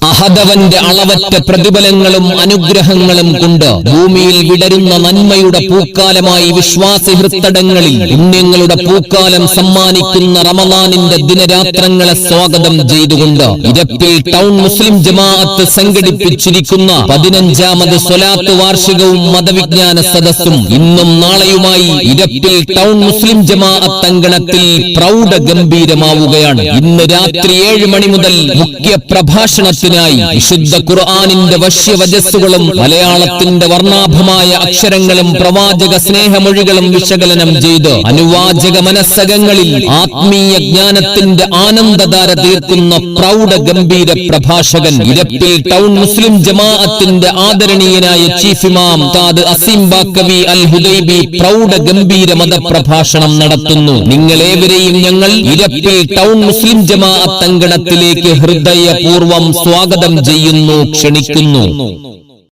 അഹദവന്റെ അളവറ്റ പ്രതിഫലങ്ങളും അനുഗ്രഹങ്ങളും കൊണ്ട് ഭൂമിയിൽ വിടരുന്ന നന്മയുടെ പൂക്കാലമായി വിശ്വാസി ഹൃത്തടങ്ങളിൽ പുണ്യങ്ങളുടെ പൂക്കാലം സമ്മാനിക്കുന്ന റമളാനിന്റെ ദിനരാത്രങ്ങളെ സ്വാഗതം ചെയ്തുകൊണ്ട് ഇരപ്പിൽ ടൗൺ മുസ്ലിം ജമാഅത്ത് സംഘടിപ്പിച്ചിരിക്കുന്ന 15ാമത് സ്വലാത്ത് വാർഷികവും മതവിജ്ഞാന സദസ്സും ഇന്നും നാളെയുമായി ഇരപ്പിൽ ടൗൺ മുസ്ലിം ജമാഅത്ത് അങ്കണത്തിൽ പ്രൗഢഗംഭീരമാവുകയാണ്. ഇന്ന് രാത്രി 7 മണി മുതൽ മുഖ്യ പ്രഭാഷണത്തിൽ വിശുദ്ധ ഖുർആനിന്റെ വശ്യവചസ്സുകളും മലയാളത്തിന്റെ വർണ്ണാഭമായ അക്ഷരങ്ങളും പ്രവാചക സ്നേഹമൊഴികളും വിശകലനം ചെയ്ത് അനുവാചക മനസ്സകങ്ങളിൽ ആത്മീയ ജ്ഞാനത്തിന്റെ ആനന്ദധാര തീർക്കുന്ന പ്രൗഢഗംഭീര പ്രഭാഷകൻ ഇരപ്പിൽ ടൗൺ മുസ്ലിം ജമാഅത്തിന്റെ ആദരണീയനായ ചീഫ് ഇമാം ഉസ്താദ് അസീം ബാക്കവി അൽ ഹുദൈബി പ്രൗഢഗംഭീര മതപ്രഭാഷണം നടത്തുന്നു. നിങ്ങളേവരെയും ഞങ്ങൾ ഇരപ്പിൽ ടൗൺ മുസ്ലിം ജമാഅത്ത് അങ്കണത്തിലേക്ക് ഹൃദയപൂർവ്വം സ്വാഗതം ചെയ്യുന്നു, ക്ഷണിക്കുന്നു.